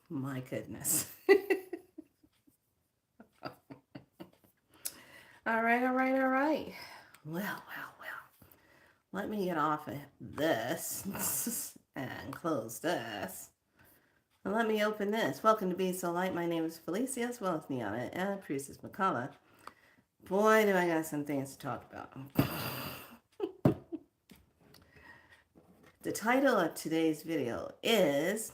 My goodness. All right, all right, all right. Well. Let me get off of this and close this. And let me open this. Welcome to Be So Light. My name is Felicia, as well as Niana and Priestess McCullough. Boy, do I got some things to talk about. The title of today's video is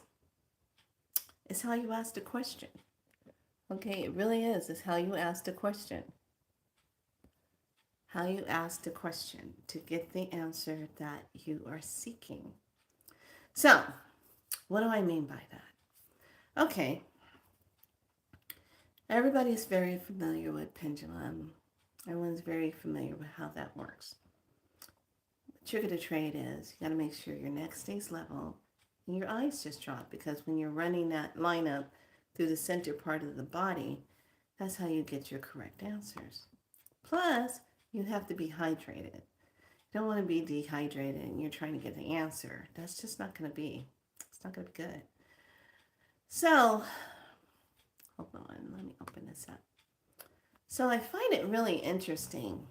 how you ask the question. Okay, it really is. It's how you ask the question. How you ask the question to get the answer that you are seeking. So, what do I mean by that? Okay, everybody's very familiar with pendulum. Everyone's very familiar with how that works. The trick of the trade is you got to make sure your neck stays level and your eyes just drop, because when you're running that line up through the center part of the body, that's how you get your correct answers. Plus, you have to be hydrated. You don't want to be dehydrated and you're trying to get the answer. That's just not going to be, it's not going to be good. So, hold on, let me open this up. So I find it really interesting.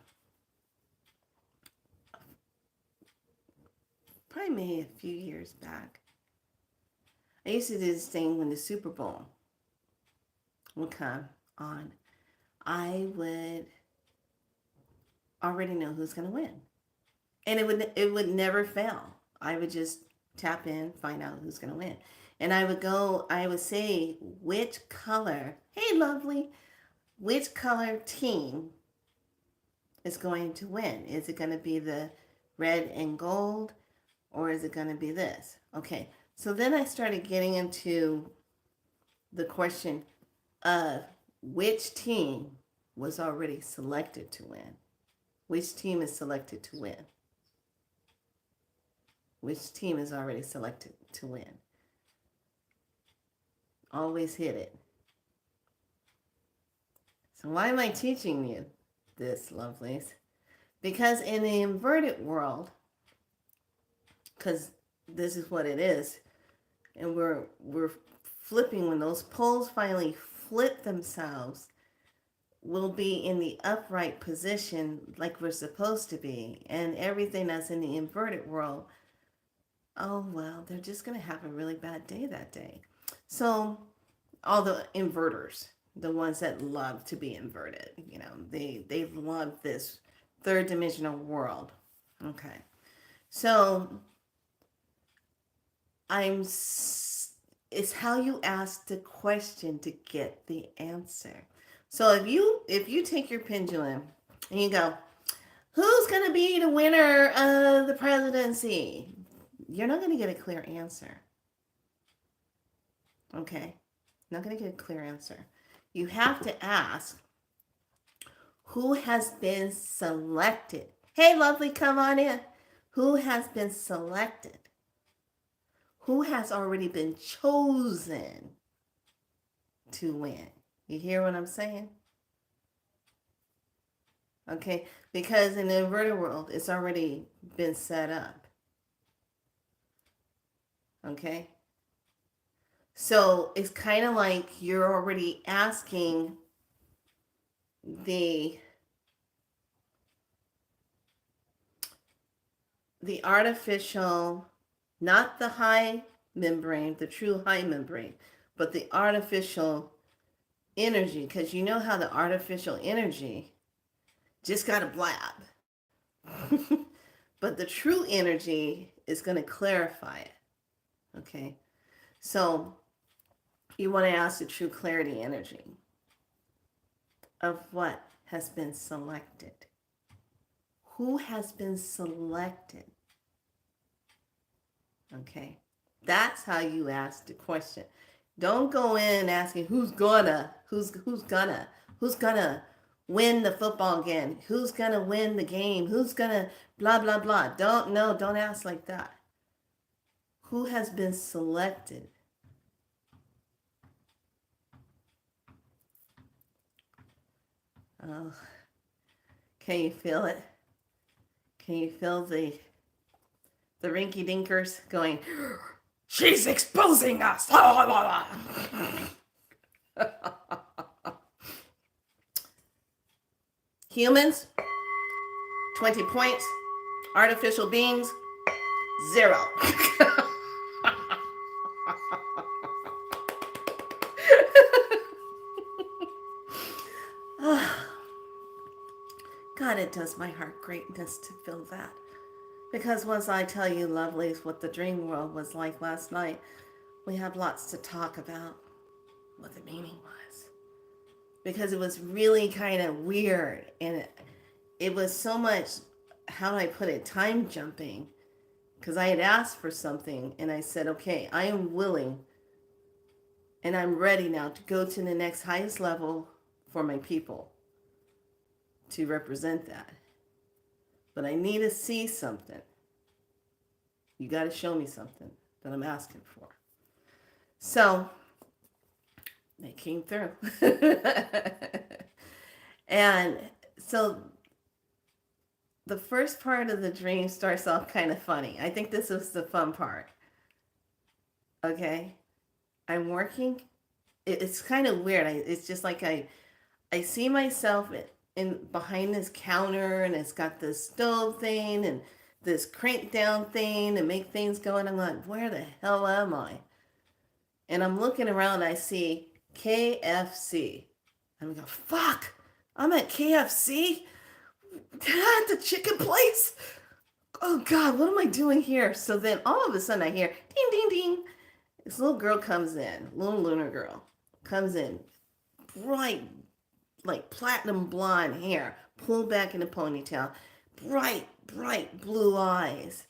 Probably maybe a few years back, I used to do this thing when the Super Bowl would come on. I would already know who's going to win. And it would never fail. I would just tap in, find out who's going to win. And I would say which color, hey lovely, which color team is going to win. Is it going to be the red and gold, or is it going to be this? Okay, so then I started getting into the question of which team was already selected to win. Which team is selected to win? Which team is already selected to win? Always hit it. So why am I teaching you this, lovelies? Because in the inverted world, because this is what it is, and we're flipping, when those poles finally flip themselves, we'll be in the upright position like we're supposed to be. And everything that's in the inverted world, oh well, they're just going to have a really bad day that day. So all the inverters, the ones that love to be inverted, they love this third dimensional world. Okay. So it's how you ask the question to get the answer. So if you take your pendulum and you go, who's going to be the winner of the presidency? You're not going to get a clear answer. Okay? Not going to get a clear answer. You have to ask, who has been selected? Hey, lovely, come on in. Who has been selected? Who has already been chosen to win? You hear what I'm saying? Okay, because in the inverted world, it's already been set up. Okay? So it's kind of like you're already asking the artificial, not the high membrane, the true high membrane, but the artificial energy, because you know how the artificial energy just got a blab. But the true energy is going to clarify it. Okay? So you want to ask the true clarity energy of what has been selected. Who has been selected? Okay? That's how you ask the question. Don't go in asking who's gonna win the football game, who's gonna win the game, who's gonna blah blah blah. Don't ask like that. Who has been selected? Oh, can you feel it? Can you feel the rinky dinkers going, she's exposing us? Humans, 20 points. Artificial beings, 0. God, it does my heart greatness to feel that. Because once I tell you, lovelies, what the dream world was like last night, we have lots to talk about what the meaning was. Because it was really kind of weird. And it was so much, how do I put it, time jumping. Because I had asked for something and I said, okay, I am willing and I'm ready now to go to the next highest level for my people to represent that. But I need to see something. You got to show me something that I'm asking for. So they came through. And so the first part of the dream starts off kind of funny. I think this was the fun part. Okay? I'm working. It's kind of weird. It's just like I see myself in behind this counter, and it's got this stove thing and this crank down thing to make things go. And I'm like, where the hell am I? And I'm looking around. I see KFC. And I go, fuck, I'm at KFC? At the chicken place? Oh God, what am I doing here? So then all of a sudden I hear ding, ding, ding. This little girl comes in, little lunar girl comes in, bright, like platinum blonde hair, pulled back in a ponytail, bright, bright blue eyes.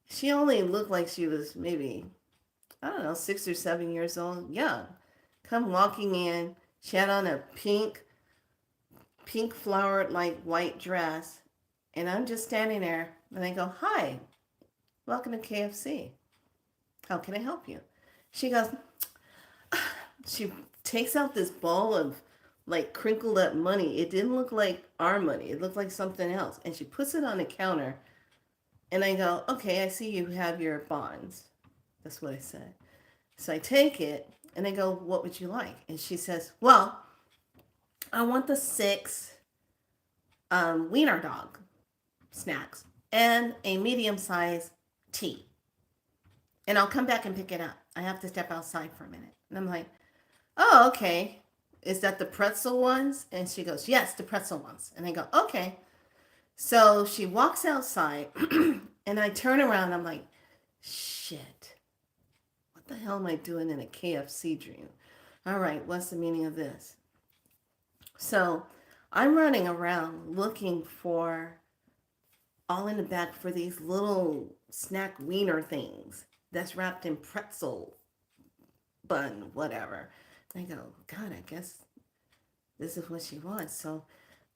She only looked like she was maybe, I don't know, 6 or 7 years old, young. Come walking in, she had on a pink flowered like white dress, and I'm just standing there, and I go, hi, welcome to KFC. How can I help you? She goes, she takes out this ball of like crinkled up money. It didn't look like our money. It looked like something else. And she puts it on the counter. And I go, okay, I see you have your bonds. That's what I said. So I take it and I go, what would you like? And she says, well, I want the 6 wiener dog snacks and a medium-sized tea. And I'll come back and pick it up. I have to step outside for a minute. And I'm like, oh, okay. Is that the pretzel ones? And she goes, yes, the pretzel ones. And I go, okay. So she walks outside and I turn around and I'm like, shit. What the hell am I doing in a KFC dream? All right, what's the meaning of this? So I'm running around looking for, all in the back, for these little snack wiener things that's wrapped in pretzel bun, whatever. I go, God, I guess this is what she wants. So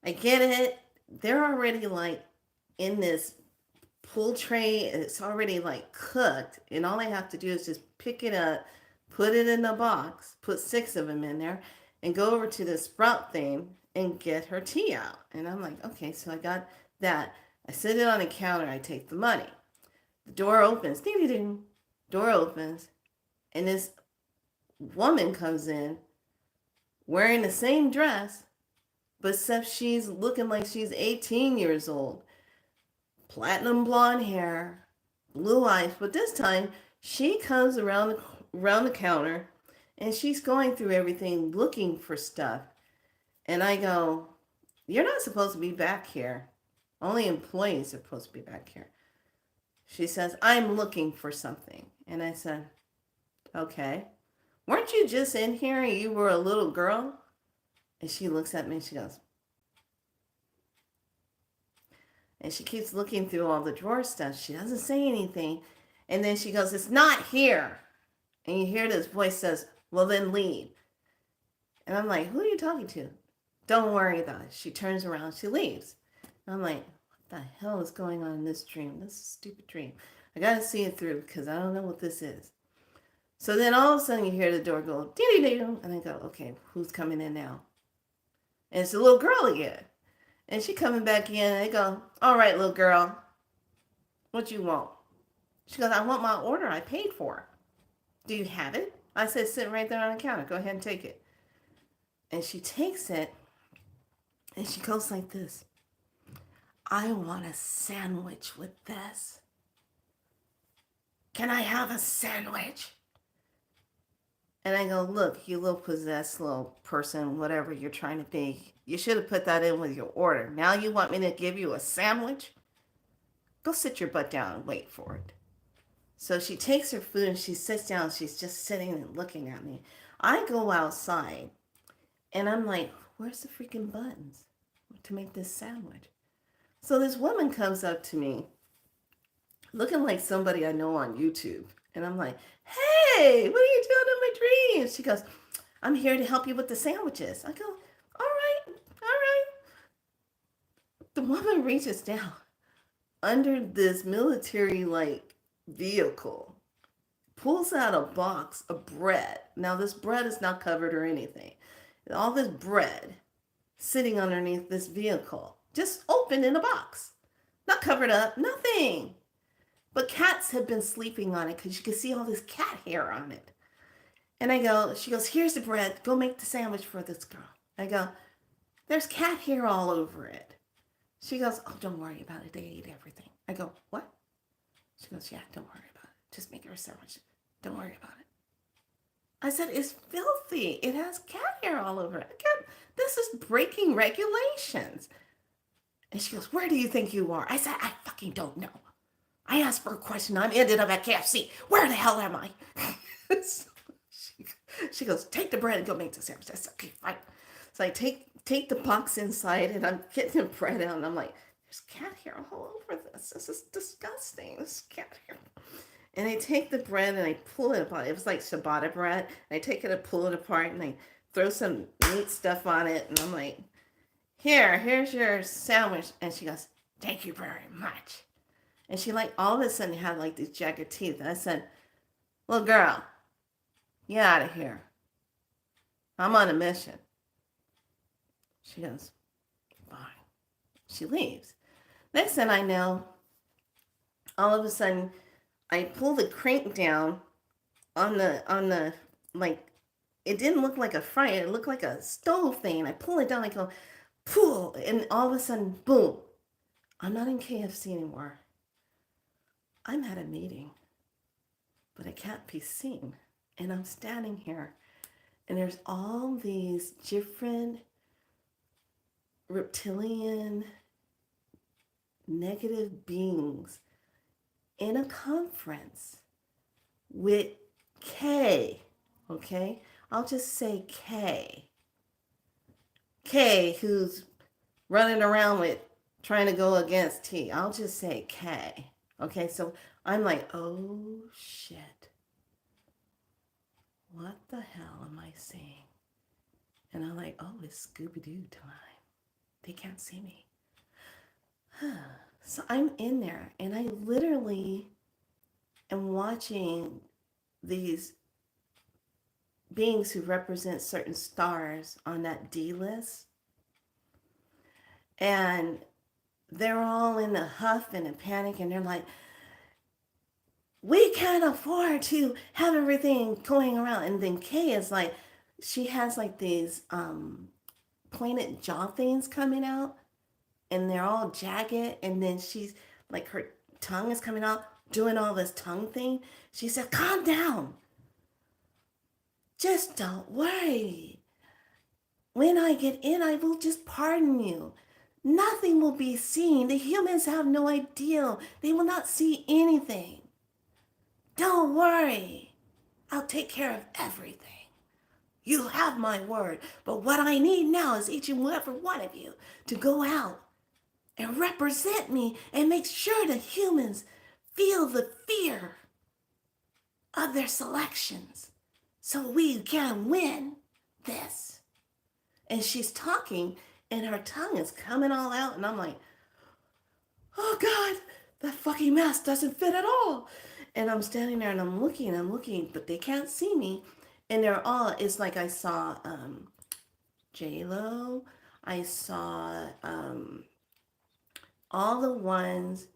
I get it. They're already like in this pull tray. It's already like cooked. And all I have to do is just pick it up, put it in a box, put 6 of them in there, and go over to the sprout thing and get her tea out. And I'm like, okay, so I got that. I sit it on the counter. I take the money. The door opens. Ding, ding, ding. Door opens. And this woman comes in wearing the same dress, but except she's looking like she's 18 years old. Platinum blonde hair, blue eyes, but this time she comes around the counter and she's going through everything looking for stuff. And I go, you're not supposed to be back here. Only employees are supposed to be back here. She says, I'm looking for something. And I said, okay. Weren't you just in here and you were a little girl? And she looks at me and she goes, and she keeps looking through all the drawer stuff. She doesn't say anything. And then she goes, it's not here. And you hear this voice says, well, then leave. And I'm like, who are you talking to? Don't worry about it. She turns around, she leaves. And I'm like, what the hell is going on in this dream? This is a stupid dream. I got to see it through because I don't know what this is. So then all of a sudden you hear the door go, dee-dee-dee, and I go, okay, who's coming in now? And it's a little girl again. And she coming back in, and I go, all right, little girl, what you want? She goes, I want my order I paid for. Do you have it? I said, sitting right there on the counter. Go ahead and take it. And she takes it, And she goes like this, I want a sandwich with this. Can I have a sandwich? And I go, look, you little possessed little person, whatever you're trying to be, you should have put that in with your order. Now you want me to give you a sandwich? Go sit your butt down and wait for it. So she takes her food and she sits down. She's just sitting and looking at me. I go outside and I'm like, where's the freaking buttons to make this sandwich? So this woman comes up to me looking like somebody I know on YouTube. And I'm like, hey, what are you doing in my dreams? She goes, I'm here to help you with the sandwiches. I go, all right, all right. The woman reaches down under this military like vehicle, pulls out a box of bread. Now this bread is not covered or anything. All this bread sitting underneath this vehicle, just open in a box, not covered up, nothing. But cats have been sleeping on it because you can see all this cat hair on it. And I go, she goes, here's the bread. Go make the sandwich for this girl. I go, there's cat hair all over it. She goes, oh, don't worry about it. They ate everything. I go, what? She goes, yeah, don't worry about it. Just make her a sandwich. Don't worry about it. I said, it's filthy. It has cat hair all over it. This is breaking regulations. And she goes, where do you think you are? I said, I fucking don't know. I asked for a question. I ended up at KFC. Where the hell am I? So she goes, take the bread and go make the sandwich. I said, okay, fine. So I take the box inside and I'm getting the bread out and I'm like, there's cat hair all over this. This is disgusting. This is cat hair. And I take the bread and I pull it apart. It was like ciabatta bread. And I take it and pull it apart and I throw some meat stuff on it. And I'm like, here's your sandwich. And she goes, thank you very much. And she like all of a sudden had like these jagged teeth. And I said, little girl, get out of here. I'm on a mission. She goes, fine. She leaves. Next thing I know, all of a sudden, I pull the crank down on the like, it didn't look like a fryer. It looked like a stove thing. I pull it down. I go, pull, and all of a sudden, boom. I'm not in KFC anymore. I'm at a meeting, but I can't be seen. And I'm standing here, and there's all these different reptilian negative beings in a conference with K, okay? I'll just say K. K, who's running around with trying to go against T. I'll just say K. Okay, so I'm like, oh shit. What the hell am I saying? And I'm like, oh, it's Scooby-Doo time. They can't see me. So I'm in there and I literally am watching these beings who represent certain stars on that D list. And they're all in a huff and a panic and they're like, we can't afford to have everything going around. And then Kay is like, she has like these pointed jaw things coming out and they're all jagged. And then she's like, her tongue is coming out doing all this tongue thing. She said, calm down. Just don't worry. When I get in, I will just pardon you. Nothing will be seen. The humans have no idea. They will not see anything. Don't worry. I'll take care of everything. You have my word. But what I need now is each and every one of you to go out and represent me and make sure the humans feel the fear of their selections so we can win this. And she's talking and her tongue is coming all out and I'm like, oh God, that fucking mask doesn't fit at all. And I'm standing there and I'm looking, but they can't see me. And they're all, it's like I saw J-Lo. I saw all the ones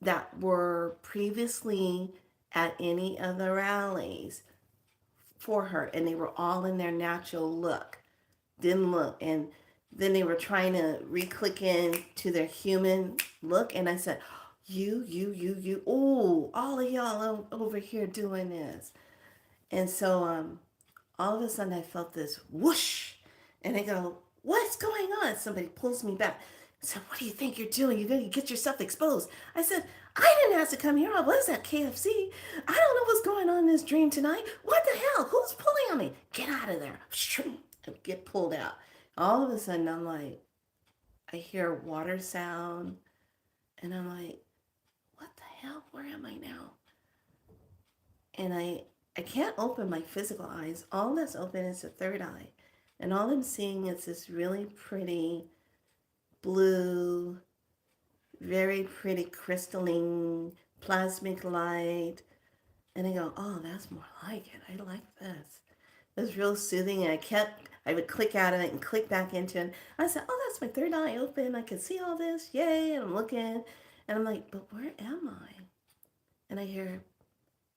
that were previously at any of the rallies for her. And they were all in their natural look. Didn't look. And then they were trying to re-click in to their human look, and I said, you, oh, all of y'all over here doing this. And so all of a sudden I felt this whoosh, and I go, what's going on? Somebody pulls me back. I said, what do you think you're doing? You're going to get yourself exposed. I said, I didn't ask to come here. I was at KFC. I don't know what's going on in this dream tonight. What the hell? Who's pulling on me? Get out of there. Get pulled out. All of a sudden, I'm like, I hear water sound, and I'm like, what the hell? Where am I now? And I can't open my physical eyes. All that's open is the third eye. And all I'm seeing is this really pretty blue, very pretty crystalline plasmic light. And I go, oh, that's more like it. I like this. It was real soothing. And I would click out of it and click back into it. I said, oh, that's my third eye open. I can see all this. Yay. And I'm looking. And I'm like, but where am I? And I hear,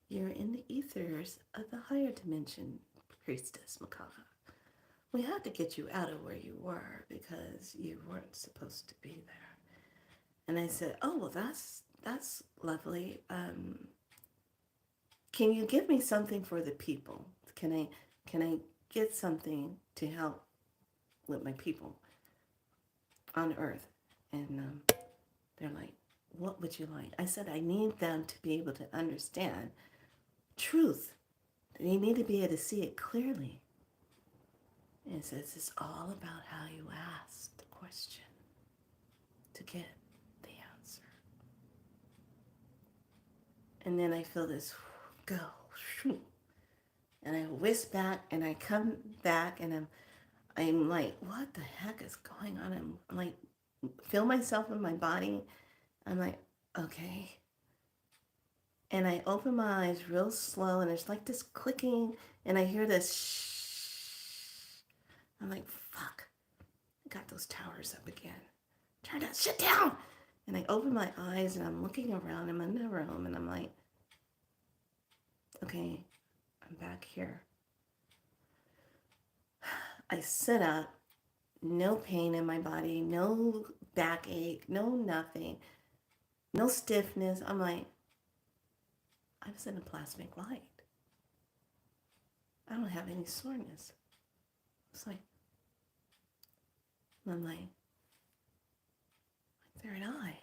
you're in the ethers of the higher dimension, Priestess Makara. We had to get you out of where you were because you weren't supposed to be there. And I said, oh, well, that's lovely. Can you give me something for the people? Can I get something to help with my people on earth? And they're like, what would you like? I said, I need them to be able to understand truth. They need to be able to see it clearly. And it says it's all about how you ask the question to get the answer. And then I feel this go. And I whisk back and I come back and I'm like, what the heck is going on? I'm like, feel myself in my body. I'm like, okay. And I open my eyes real slow, and there's like this clicking, and I hear this shh. I'm like, fuck. I got those towers up again. Turn that shit down. And I open my eyes, and I'm looking around. I'm in the room, and I'm like, okay, I'm back here. I sit up, no pain in my body, no backache, no nothing, no stiffness. I'm like, I was in a plasmic light. I don't have any soreness. It's like, I'm like, my third eye.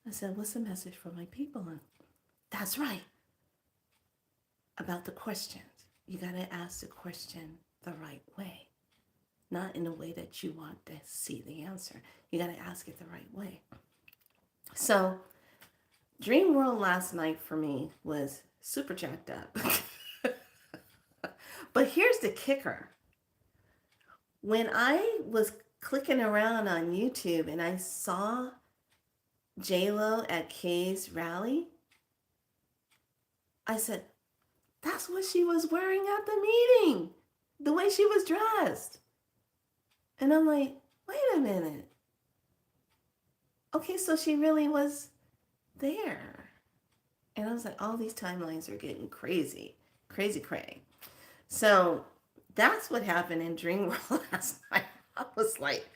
I said, what's the message for my people? And that's right. About the questions. You got to ask the question the right way. Not in a way that you want to see the answer. You got to ask it the right way. So, Dream World last night for me was super jacked up. But here's the kicker. When I was clicking around on YouTube and I saw J-Lo at Kay's rally, I said, that's what she was wearing at the meeting. The way she was dressed. And I'm like, wait a minute. Okay, so she really was there. And I was like, all these timelines are getting crazy. Crazy cray. So that's what happened in Dream World last night. I was like,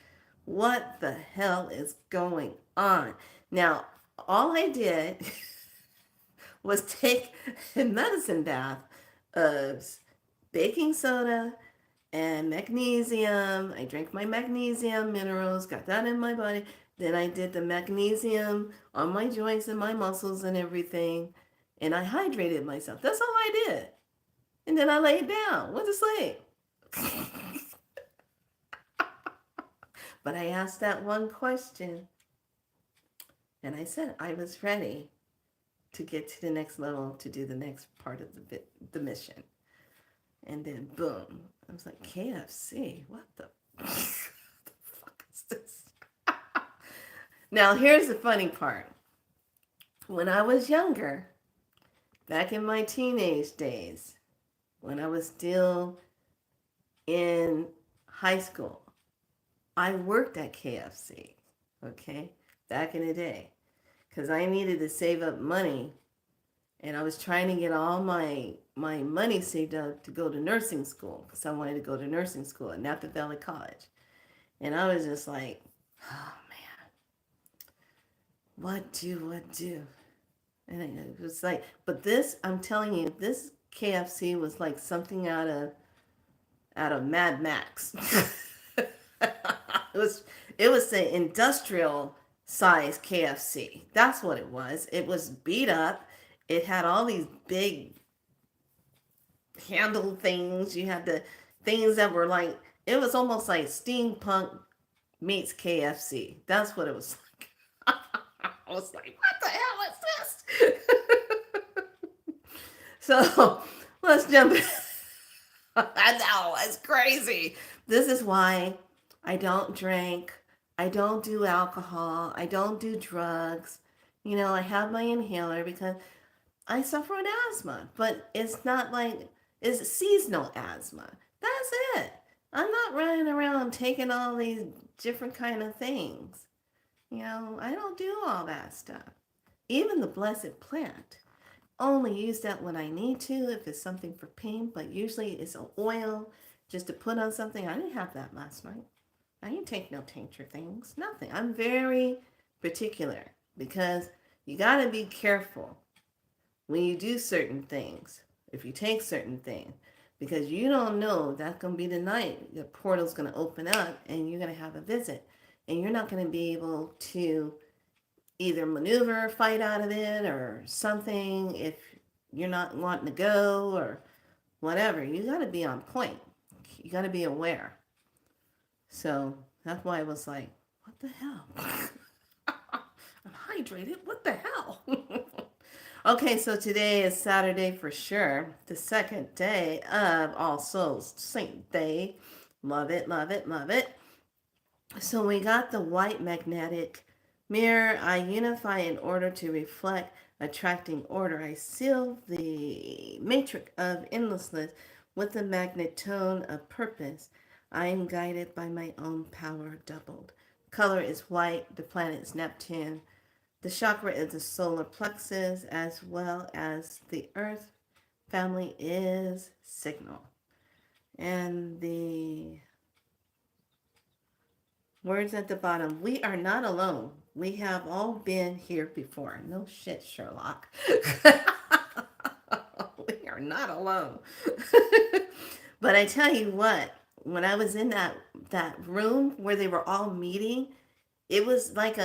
what the hell is going on? Now, all I did was take a medicine bath of baking soda and magnesium. I drank my magnesium minerals, got that in my body. Then I did the magnesium on my joints and my muscles and everything. And I hydrated myself. That's all I did. And then I laid down, went to sleep. But I asked that one question. And I said I was ready to get to the next level, to do the next part of the mission. And then boom, I was like, KFC, what the fuck is this? Now, here's the funny part. When I was younger, back in my teenage days, when I was still in high school, I worked at KFC, okay, back in the day, because I needed to save up money, and I was trying to get all my money saved up to go to nursing school because I wanted to go to nursing school at Napa Valley College. And I was just like, oh man, what do? And it was like, but this, I'm telling you, this KFC was like something out of Mad Max. It was the industrial size KFC. That's what it was. It was beat up. It had all these big handle things. You had the things that were like, it was almost like steampunk meets KFC. That's what it was like. I was like, what the hell is this? So let's jump in. I know, it's crazy. This is why I don't drink. I don't do alcohol. I don't do drugs. I have my inhaler because I suffer with asthma, but it's not like it's seasonal asthma. That's it. I'm not running around taking all these different kind of things. I don't do all that stuff. Even the blessed plant. Only use that when I need to if it's something for pain, but usually it's an oil just to put on something. I didn't have that last night. I didn't take no tincture things. Nothing. I'm very particular because you got to be careful when you do certain things, if you take certain things, because you don't know that's going to be the night the portal's going to open up and you're going to have a visit. And you're not going to be able to either maneuver, fight out of it, or something if you're not wanting to go or whatever. You got to be on point. You got to be aware. So that's why I was like, what the hell? I'm hydrated. What the hell? Okay, so today is Saturday for sure, the second day of All Souls Saint Day. Love it, love it, love it. So we got the white magnetic mirror. I unify in order to reflect, attracting order. I seal the matrix of endlessness with the magnetone of purpose. I am guided by my own power doubled. Color is white. The planet is Neptune. The chakra is the solar plexus, as well as the earth family is signal. And the words at the bottom, we are not alone. We have all been here before. No shit, Sherlock. We are not alone. But I tell you what, when I was in that room where they were all meeting, it was like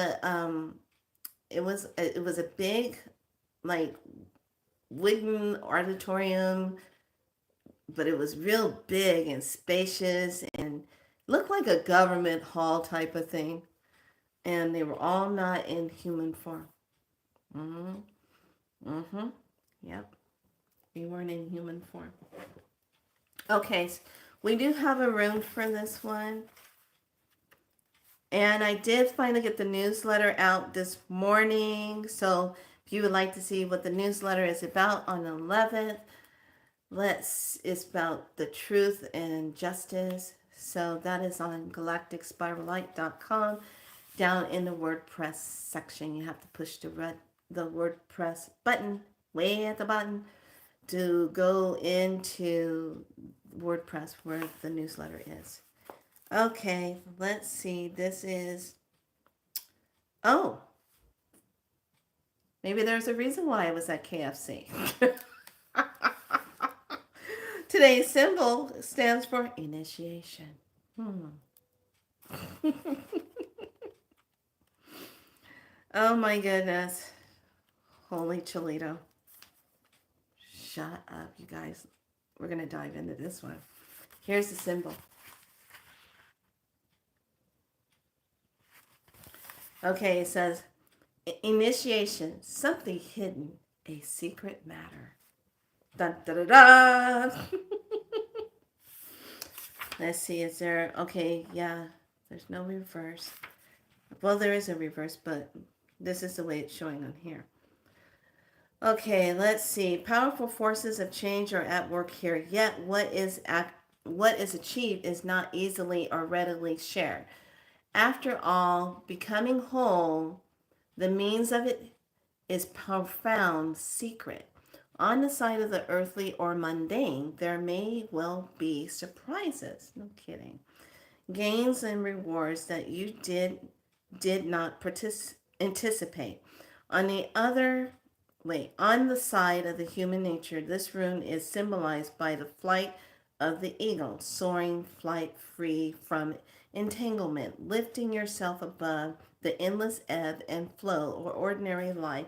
it was a big, like, wooden auditorium, but it was real big and spacious and looked like a government hall type of thing. And they were all not in human form. Mm-hmm. Mm-hmm. Yep. We weren't in human form. Okay, so we do have a room for this one. And I did finally get the newsletter out this morning. So if you would like to see what the newsletter is about on the 11th, it's about the truth and justice. So that is on galacticspiralite.com. Down in the WordPress section, you have to push the WordPress button way at the bottom to go into WordPress where the newsletter is. Okay, let's see. This is, oh, maybe there's a reason why I was at KFC. Today's symbol stands for initiation. Oh my goodness. Holy Cholito. Shut up, you guys. We're going to dive into this one. Here's the symbol. Okay, it says, initiation, something hidden, a secret matter. Dun, da, da, da. Let's see, is there, okay, yeah, there's no reverse. Well, there is a reverse, but this is the way it's showing on here. Okay, let's see. Powerful forces of change are at work here, yet what is achieved is not easily or readily shared. After all, becoming whole, the means of it is profound secret. On the side of the earthly or mundane, there may well be surprises. No kidding. Gains and rewards that you did not anticipate. On the other on the side of the human nature, this rune is symbolized by the flight of the eagle, soaring flight free from entanglement, lifting yourself above the endless ebb and flow or ordinary life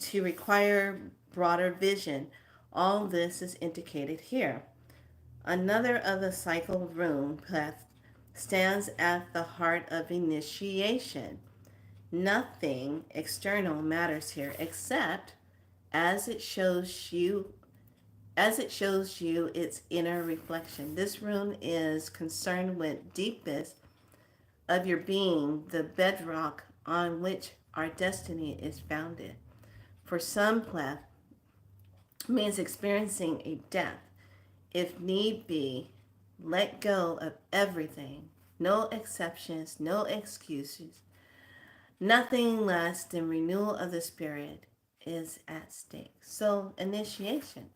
to require broader vision. All this is indicated here. Another of the cycle rune path stands at the heart of initiation. Nothing external matters here except as it shows you its inner reflection. This rune is concerned with deepest of your being, the bedrock on which our destiny is founded. For some pleth means experiencing a death, if need be, let go of everything, no exceptions, no excuses, nothing less than renewal of the spirit is at stake. So initiation.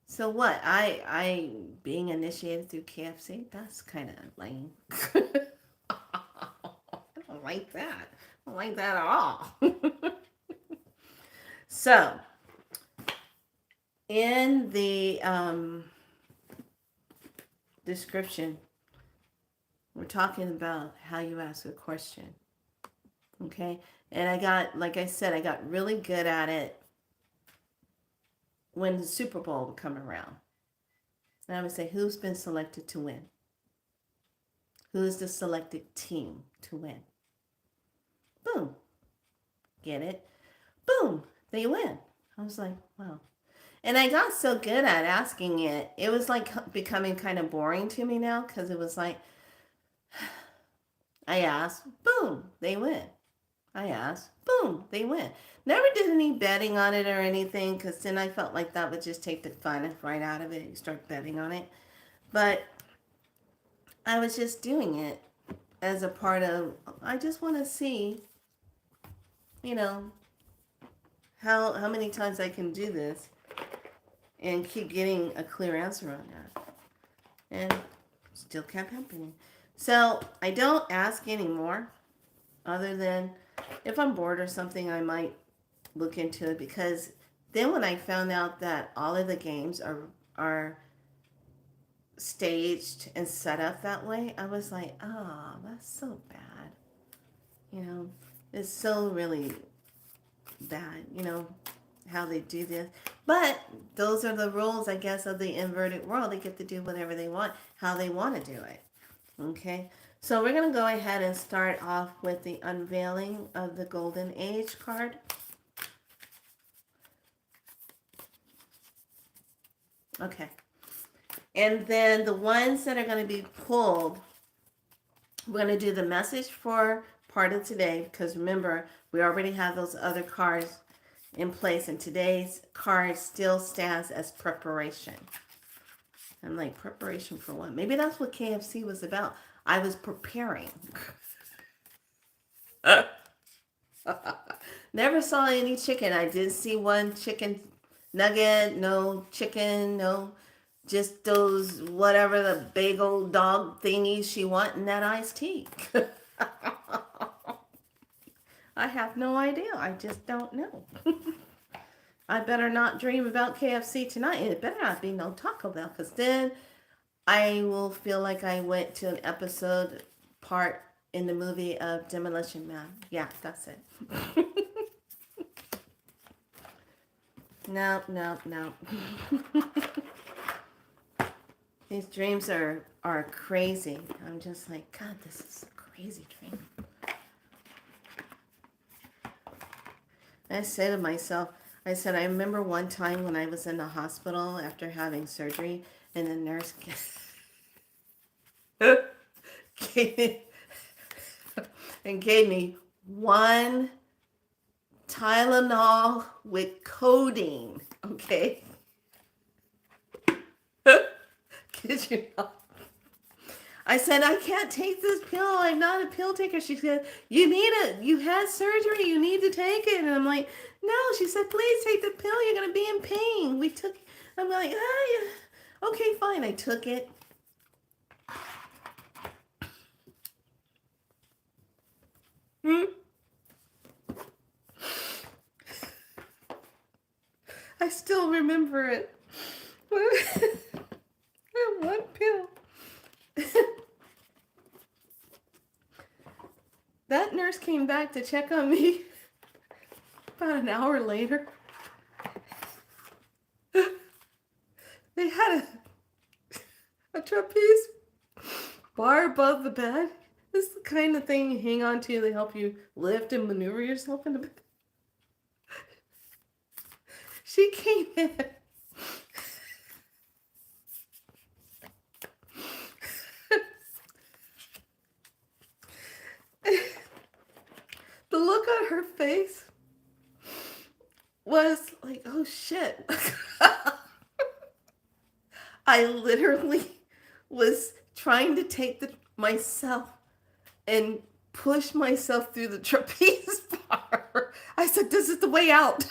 So what? I being initiated through KFC? That's kind of lame. I don't like that. I don't like that at all. So in the description, we're talking about how you ask a question. Okay? And I got, like I said, I got really good at it when the Super Bowl would come around. And I would say, who's been selected to win? Who's the selected team to win? Boom. Get it? Boom. They win. I was like, wow. And I got so good at asking it, it was like becoming kind of boring to me now, because it was like, I asked, boom, they win. I asked, boom, they win. Never did any betting on it or anything, because then I felt like that would just take the fun right out of it. You start betting on it. But I was just doing it as a part of, I just want to see, how many times I can do this and keep getting a clear answer on that. And still kept happening. So I don't ask anymore, other than if I'm bored or something, I might look into it, because then when I found out that all of the games are staged and set up that way, I was like, oh, that's so bad. It's so really bad, how they do this. But those are the rules, I guess, of the inverted world. They get to do whatever they want, how they want to do it. Okay, so we're going to go ahead and start off with the unveiling of the Golden Age card. Okay, and then the ones that are going to be pulled, we're going to do the message for part of today, because remember, we already have those other cards in place, and today's card still stands as preparation. I'm like, preparation for what? Maybe that's what KFC was about. I was preparing. Never saw any chicken. I did see one chicken nugget, no chicken, no, just those, whatever the bagel dog thingies she want in that iced tea. I have no idea. I just don't know. I better not dream about KFC tonight. And it better not be no Taco Bell, because then I will feel like I went to an episode part in the movie of Demolition Man. Yeah, that's it. No. These dreams are crazy. I'm just like, God, this is a crazy dream. I say to myself, I said, I remember one time when I was in the hospital after having surgery, and the nurse gave me one Tylenol with codeine. Okay? Kid you not? I said, I can't take this pill. I'm not a pill taker. She said, you need it. You had surgery. You need to take it. And I'm like, no. She said, please take the pill. You're going to be in pain. I'm like, yeah. Okay, fine. I took it. I still remember it. One pill. That nurse came back to check on me about an hour later. They had a trapeze bar above the bed. This is the kind of thing you hang on to. They help you lift and maneuver yourself in the bed. She came in. The look on her face was like, oh shit. I literally was trying to take myself and push myself through the trapeze bar. I said, this is the way out.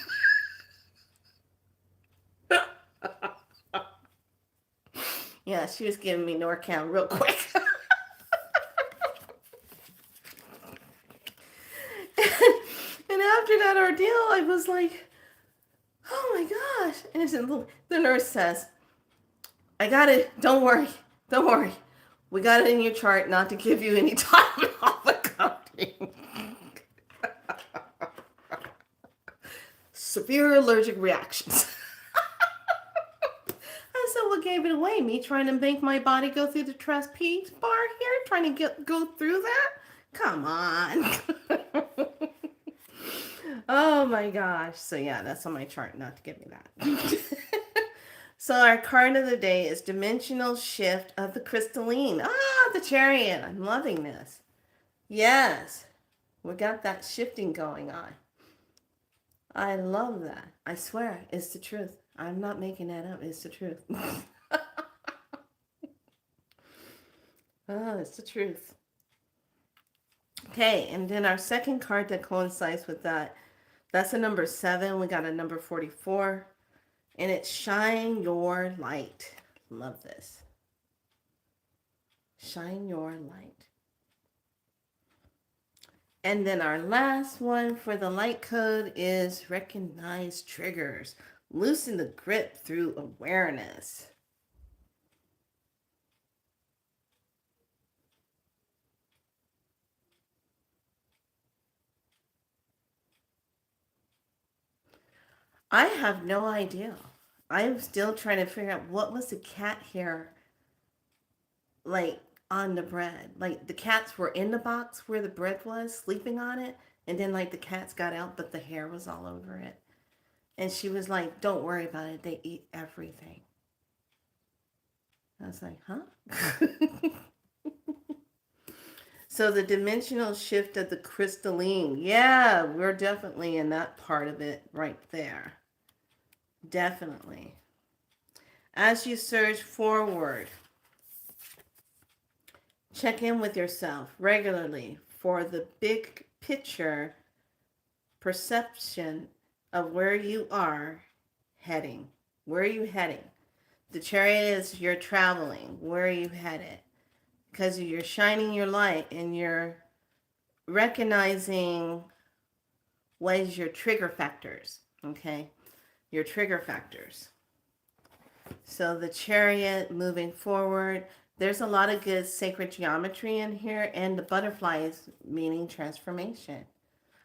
Yeah, she was giving me Norcam real quick. And after that ordeal, I was like, oh my gosh. And the nurse says, I got it. Don't worry. We got it in your chart not to give you any time off the counting. Severe allergic reactions. I said, what gave it away? Me trying to make my body go through the trapeze bar here? Trying to go through that? Come on. Oh my gosh. So yeah, that's on my chart not to give me that. So our card of the day is Dimensional Shift of the Crystalline. Ah, the Chariot. I'm loving this. Yes. We got that shifting going on. I love that. I swear, it's the truth. I'm not making that up. It's the truth. Oh, it's the truth. Okay, and then our second card that coincides with that, that's a number 7. We got a number 44. And it's Shine Your Light. Love this. Shine Your Light. And then our last one for the light code is Recognize Triggers. Loosen the grip through awareness. I have no idea. I'm still trying to figure out what was the cat hair like on the bread. Like the cats were in the box where the bread was, sleeping on it, and then like the cats got out, but the hair was all over it. And she was like, don't worry about it. They eat everything. I was like, huh? So the dimensional shift of the crystalline. Yeah, we're definitely in that part of it right there. Definitely. As you surge forward, check in with yourself regularly for the big picture perception of where you are heading. Where are you heading? The Chariot is you're traveling. Where are you headed? Because you're shining your light and you're recognizing what is your trigger factors. Okay? Your trigger factors. So the Chariot moving forward. There's a lot of good sacred geometry in here, and the butterflies meaning transformation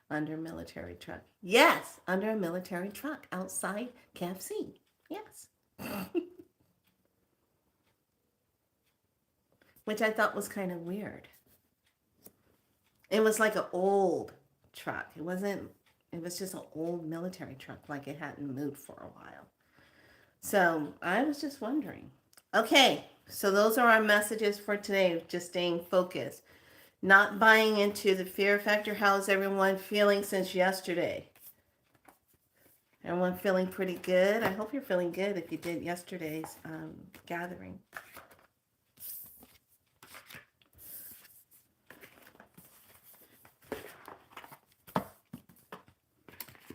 under military truck. Yes, under a military truck outside KFC. Yes. Which I thought was kind of weird. It was like an old truck. It was just an old military truck, like it hadn't moved for a while. So I was just wondering. Okay, so those are our messages for today. Just staying focused. Not buying into the fear factor. How's everyone feeling since yesterday? Everyone feeling pretty good? I hope you're feeling good if you did yesterday's gathering.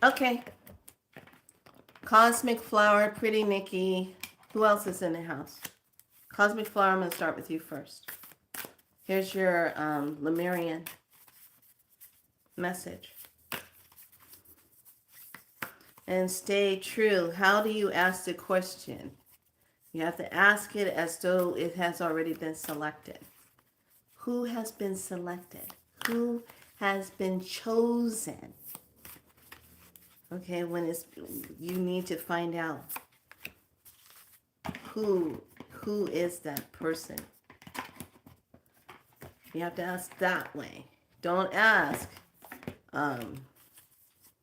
Okay. Cosmic Flower, Pretty Nikki. Who else is in the house? Cosmic Flower, I'm going to start with you first. Here's your Lemurian message. And stay true. How do you ask the question? You have to ask it as though it has already been selected. Who has been selected? Who has been chosen? Okay, when it's, you need to find out who is that person. You have to ask that way. Don't ask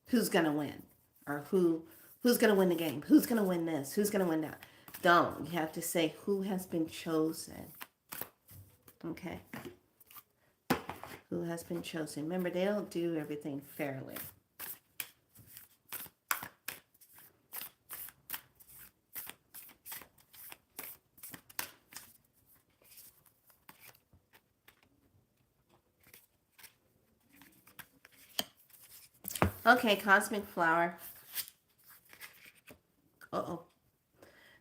who's gonna win, or who's gonna win the game, who's gonna win this, who's gonna win that. Don't. You have to say who has been chosen. Okay. Who has been chosen. Remember, they don't do everything fairly. Okay, Cosmic Flower. Uh-oh.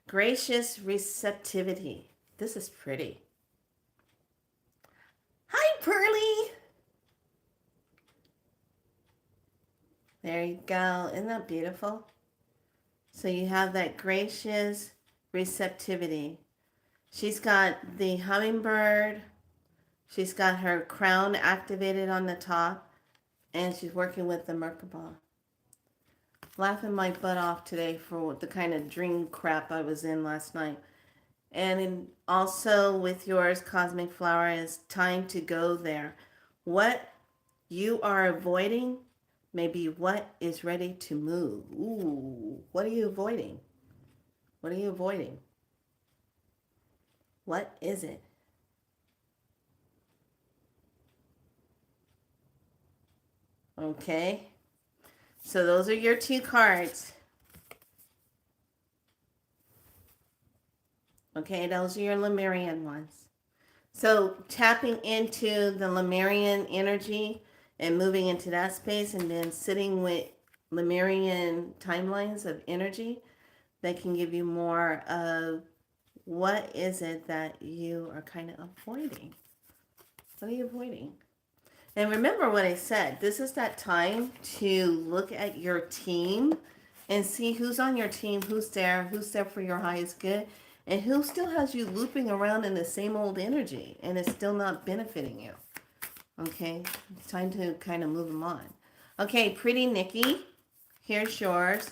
Gracious receptivity. This is pretty. Hi, Pearly. There you go. Isn't that beautiful? So you have that gracious receptivity. She's got the hummingbird. She's got her crown activated on the top. And she's working with the Merkaba. Laughing my butt off today for the kind of dream crap I was in last night. And also with yours, Cosmic Flower, is time to go there. What you are avoiding may be what is ready to move. Ooh, what are you avoiding? What are you avoiding? What is it? Okay. So those are your two cards. Okay, those are your Lemurian ones. So tapping into the Lemurian energy and moving into that space, and then sitting with Lemurian timelines of energy that can give you more of what is it that you are kind of avoiding. What are you avoiding? And remember what I said. This is that time to look at your team and see who's on your team, who's there for your highest good, and who still has you looping around in the same old energy and it's still not benefiting you. Okay, it's time to kind of move them on. Okay, Pretty Nikki, here's yours.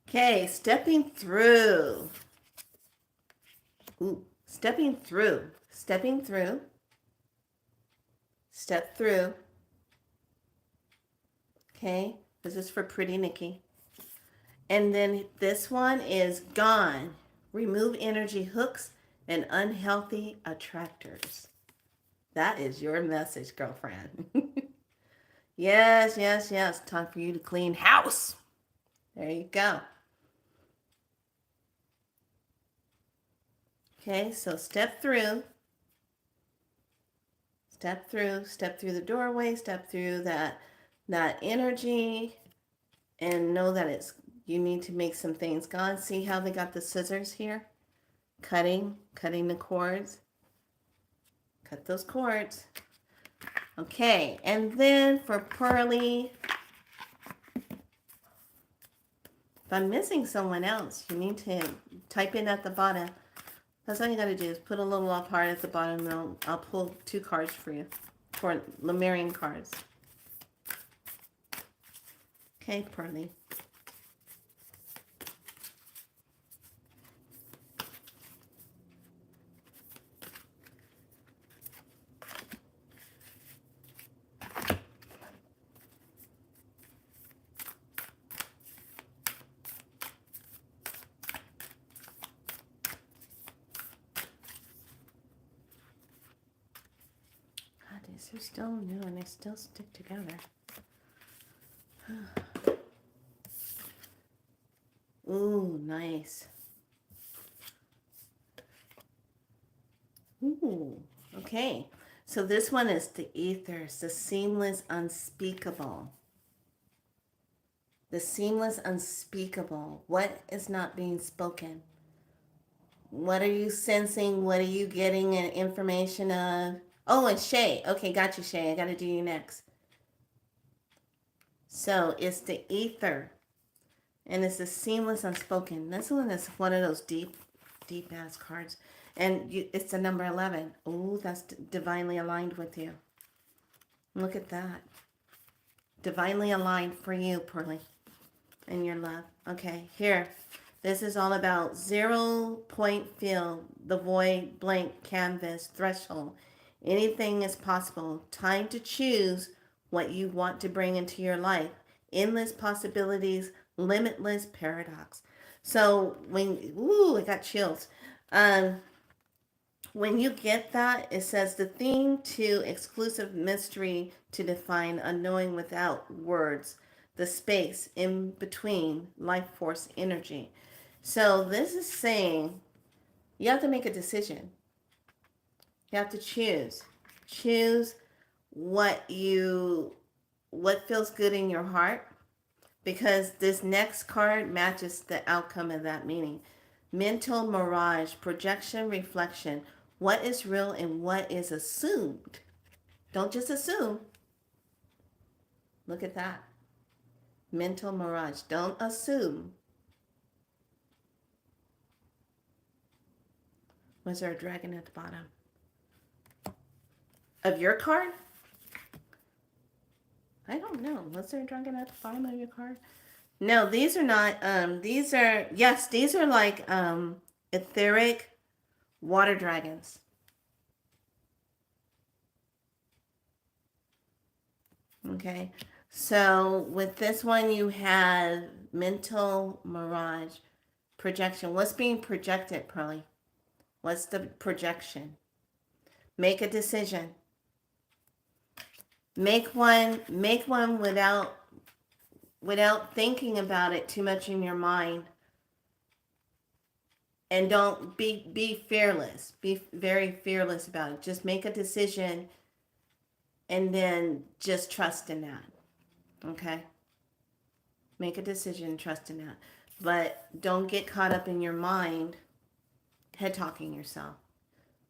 Okay, stepping through. Ooh, stepping through. Stepping through. Step through. Okay, this is for Pretty Nikki. And then this one is gone. Remove energy hooks and unhealthy attractors. That is your message, girlfriend. Yes, yes, yes. Time for you to clean house. There you go. Okay, so step through. Step through the doorway, step through that energy, and know that it's, you need to make some things gone. See how they got the scissors here? Cutting the cords. Cut those cords. Okay, and then for Pearly, if I'm missing someone else, you need to type in at the bottom. That's all you got to do is put a little love heart at the bottom, and I'll pull two cards for you, for Lemurian cards. Okay, Pearly. are still new and they still stick together. Ooh, nice. Ooh, okay. So this one is the ethers, the seamless, unspeakable. The seamless, unspeakable. What is not being spoken? What are you sensing? What are you getting an information of? Oh, and Shay. Okay, got you, Shay. I got to do you next. So it's the ether, and it's the seamless, unspoken. This one is one of those deep, deep ass cards, and it's the number 11. Oh, that's divinely aligned with you. Look at that. Divinely aligned for you, Pearly, and your love. Okay, here. This is all about 0 point field, the void, blank canvas, threshold. Anything is possible. Time to choose what you want to bring into your life. Endless possibilities, limitless paradox. So I got chills. Um, when you get that, it says the theme to exclusive mystery to define unknowing without words, the space in between life force energy. So this is saying you have to make a decision. You have to choose. Choose what feels good in your heart, because this next card matches the outcome of that meaning. Mental mirage, projection, reflection. What is real and what is assumed? Don't just assume. Look at that. Mental mirage. Don't assume. Was there a dragon at the bottom of your card? I don't know. Was there a dragon at the bottom of your card? No, these are not. These are, yes, these are like etheric water dragons. Okay. So with this one, you have mental mirage, projection. What's being projected, Pearly? What's the projection? Make a decision. Make one without thinking about it too much in your mind. And don't be fearless. Be very fearless about it. Just make a decision and then just trust in that. Okay? Make a decision, trust in that. But don't get caught up in your mind head talking yourself.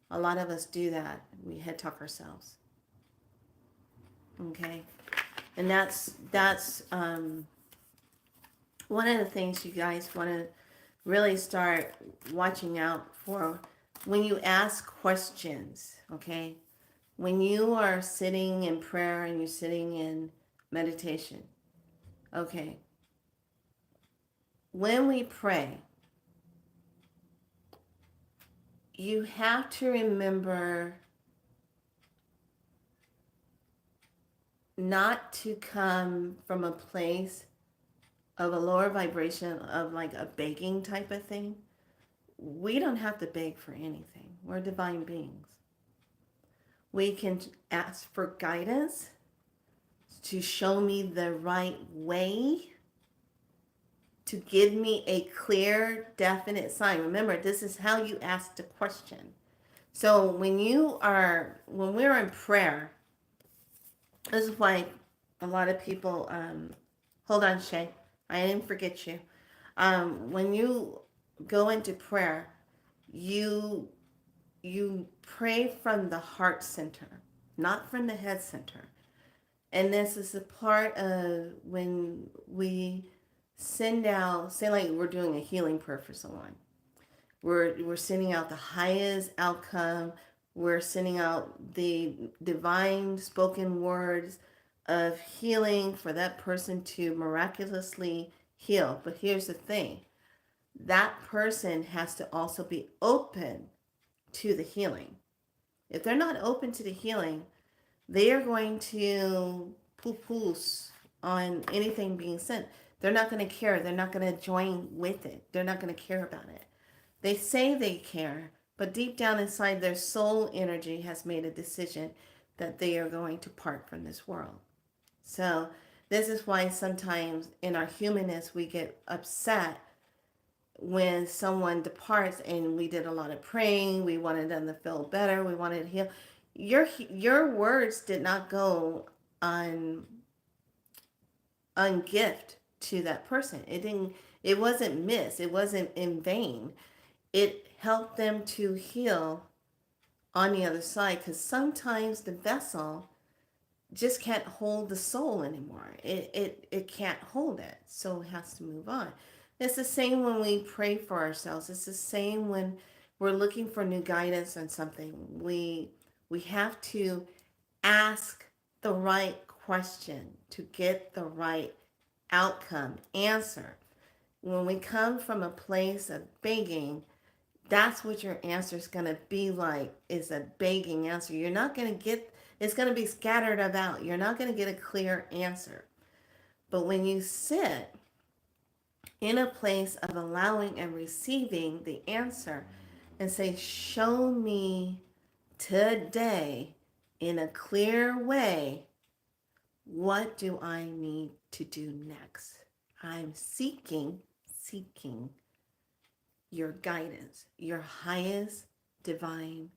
A lot of us do that. We head talk ourselves. Okay? And that's one of the things you guys want to really start watching out for when you ask questions, okay? When you are sitting in prayer and you're sitting in meditation, okay? When we pray, you have to remember not to come from a place of a lower vibration of like a begging type of thing. We don't have to beg for anything. We're divine beings. We can ask for guidance to show me the right way, to give me a clear, definite sign. Remember, this is how you ask the question. So when we're in prayer, this is why a lot of people, hold on, Shay, I didn't forget you. When you go into prayer, you pray from the heart center, not from the head center. And this is a part of when we send out, say like we're doing a healing prayer for someone. We're sending out the highest outcome. We're sending out the divine spoken words of healing for that person to miraculously heal. But here's the thing. That person has to also be open to the healing. If they're not open to the healing, they are going to poo-poo on anything being sent. They're not going to care. They're not going to join with it. They're not going to care about it. They say they care, but deep down inside their soul energy has made a decision that they are going to part from this world. So this is why sometimes in our humanness we get upset when someone departs and we did a lot of praying, we wanted them to feel better, we wanted to heal. Your words did not go un ungift to that person. It wasn't missed. It wasn't in vain. It helped them to heal on the other side, because sometimes the vessel just can't hold the soul anymore. It can't hold it, so it has to move on. It's the same when we pray for ourselves. It's the same when we're looking for new guidance on something. We have to ask the right question to get the right outcome, answer. When we come from a place of begging, that's what your answer is going to be like, is a begging answer. You're not going to get, it's going to be scattered about. You're not going to get a clear answer. But when you sit in a place of allowing and receiving the answer and say, show me today in a clear way, what do I need to do next? I'm seeking your guidance, your highest divine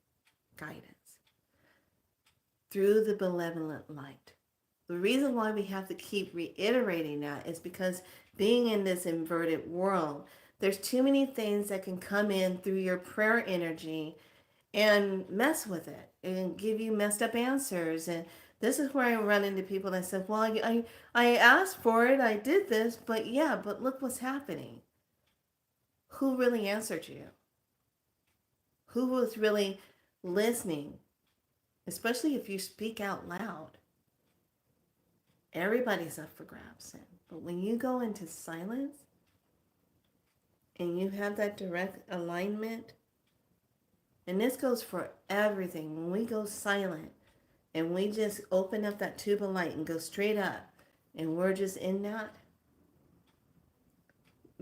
guidance through the benevolent light. The reason why we have to keep reiterating that is because being in this inverted world, there's too many things that can come in through your prayer energy and mess with it and give you messed up answers. And this is where I run into people that said, well, I asked for it, I did this, but look what's happening. Who really answered you? Who was really listening? Especially if you speak out loud. Everybody's up for grabs. But when you go into silence and you have that direct alignment, and this goes for everything. When we go silent and we just open up that tube of light and go straight up, and we're just in that,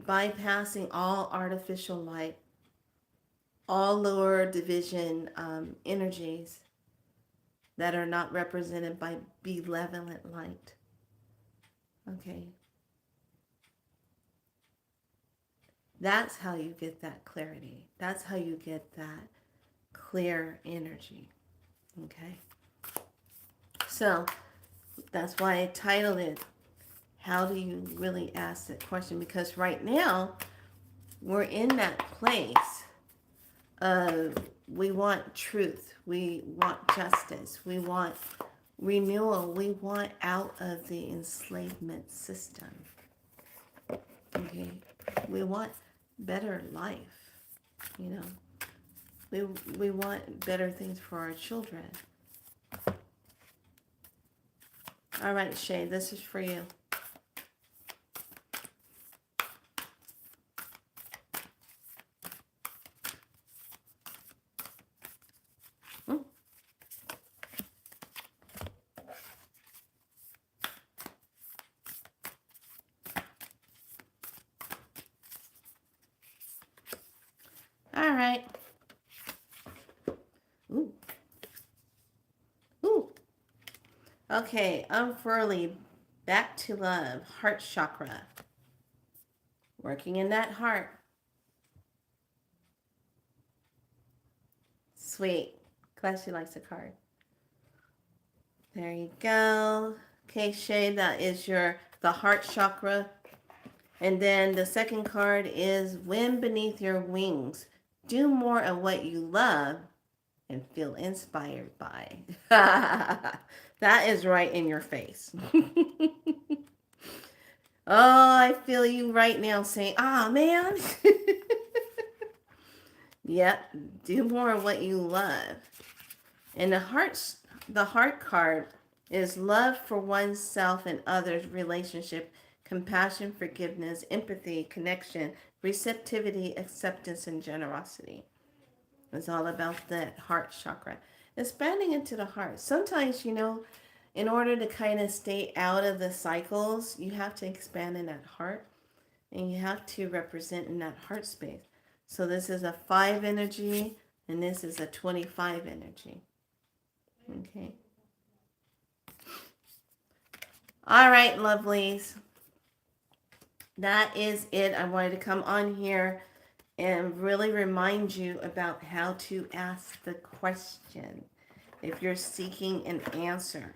bypassing all artificial light, all lower division energies that are not represented by benevolent light. Okay. That's how you get that clarity. That's how you get that clear energy. Okay. So that's why I titled it, how do you really ask that question? Because right now we're in that place of, we want truth, we want justice, we want renewal, we want out of the enslavement system. Okay, we want better life, you know. We want better things for our children. All right, Shay, this is for you. All right. Ooh. Ooh. Okay, unfurling, back to love, heart chakra. Working in that heart. Sweet. Glad she likes the card. There you go. Okay, Shay, that is the heart chakra. And then the second card is wind beneath your wings. Do more of what you love and feel inspired by. That is right in your face. Oh, I feel you right now saying, man. Yep, do more of what you love. And the heart card is love for oneself and others, relationship, compassion, forgiveness, empathy, connection, receptivity, acceptance, and generosity. It's all about that heart chakra. Expanding into the heart. Sometimes, in order to kind of stay out of the cycles, you have to expand in that heart, and you have to represent in that heart space. So this is a 5 energy, and this is a 25 energy. Okay. All right, lovelies. That is it. I wanted to come on here and really remind you about how to ask the question. If you're seeking an answer,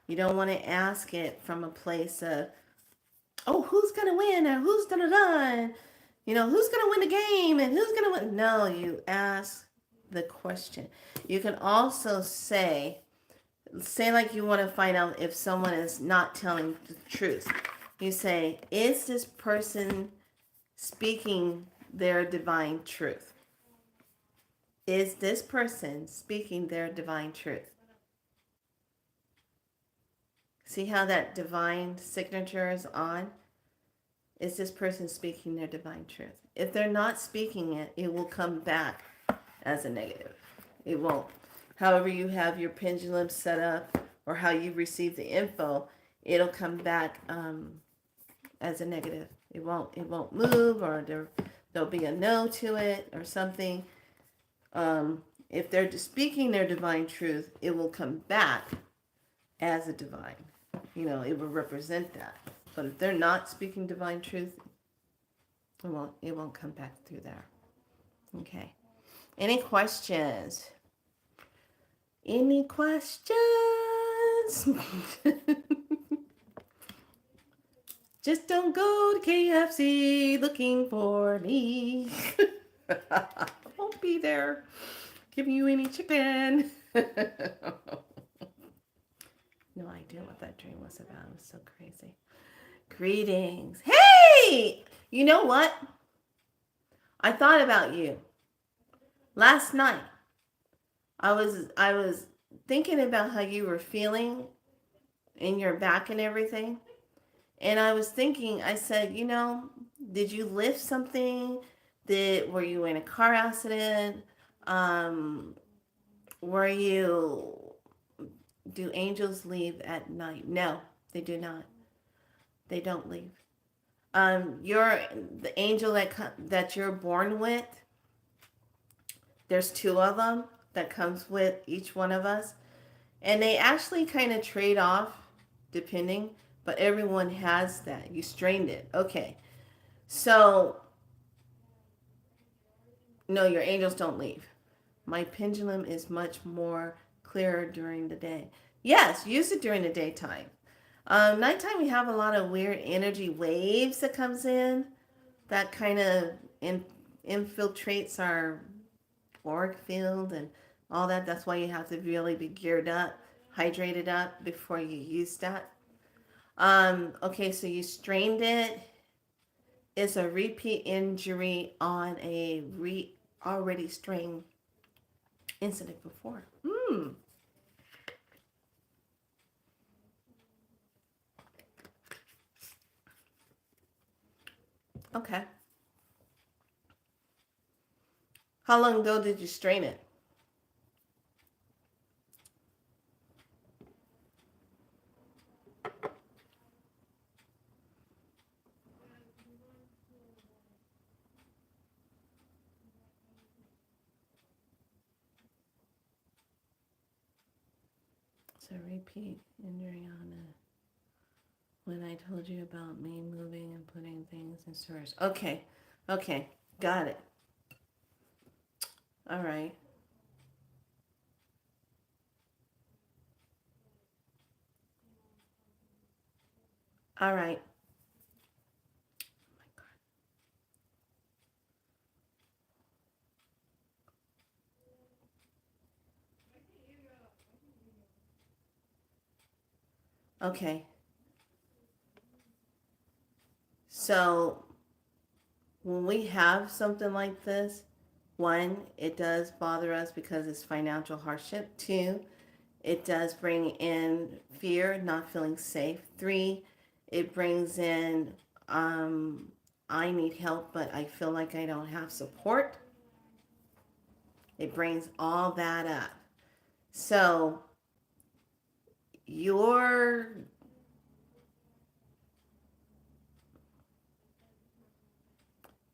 you don't want to ask it from a place of, oh, who's going to win or who's going to run? Who's going to win the game and who's going to win? No, you ask the question. You can also say like you want to find out if someone is not telling the truth. You say, is this person speaking their divine truth? Is this person speaking their divine truth? See how that divine signature is on? Is this person speaking their divine truth? If they're not speaking it, it will come back as a negative. It won't. However you have your pendulum set up or how you receive the info, it'll come back as a negative. It won't move, or there'll be a no to it or something. If they're speaking their divine truth, it will come back as a divine. It will represent that. But if they're not speaking divine truth, it won't come back through there. Okay. Any questions? Any questions? Just don't go to KFC looking for me. I won't be there giving you any chicken. No idea what that dream was about. It was so crazy. Greetings. Hey! You know what? I thought about you. Last night, I was thinking about how you were feeling in your back and everything. And I was thinking, I said, did you lift something? Were you in a car accident? Do angels leave at night? No, they do not. They don't leave. The angel that you're born with, there's two of them that comes with each one of us. And they actually kind of trade off depending, but everyone has that. You strained it. Okay. So, no, your angels don't leave. My pendulum is much more clearer during the day. Yes, use it during the daytime. Nighttime, we have a lot of weird energy waves that comes in that kind of infiltrates our auric field and all that. That's why you have to really be geared up, hydrated up before you use that. Okay, so you strained it. It's a repeat injury on a already strained incident before. Okay. How long ago did you strain it? So repeat injury on when I told you about me moving and putting things in storage. Okay. Got it. All right. All right. Okay. So when we have something like this, one, it does bother us because it's financial hardship. Two, it does bring in fear, not feeling safe. Three, it brings in I need help, but I feel like I don't have support. It brings all that up. So your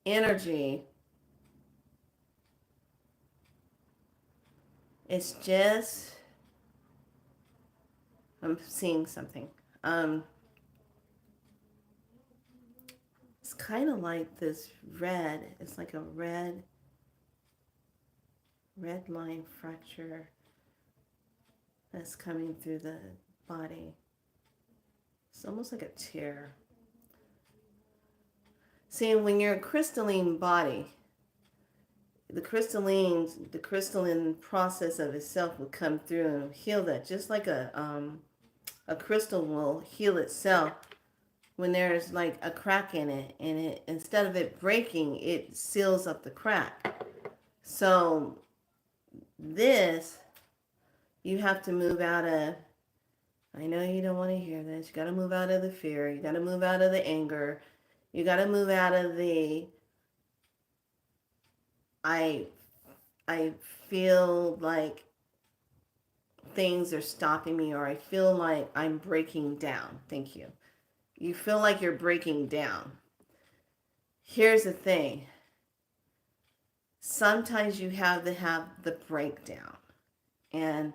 energy is just, I'm seeing something. it's kind of like this red. It's like a red line fracture that's coming through the body. It's almost like a tear. See, when you're a crystalline body, the crystalline process of itself will come through and heal that, just like a crystal will heal itself when there's like a crack in it, and it, instead of it breaking, it seals up the crack. So this, you have to move out of, I know you don't want to hear this, you got to move out of the fear, you got to move out of the anger, you got to move out of the I I feel like things are stopping me, or I feel like I'm breaking down. Thank you. You feel like you're breaking down. Here's the thing. Sometimes you have to have the breakdown. And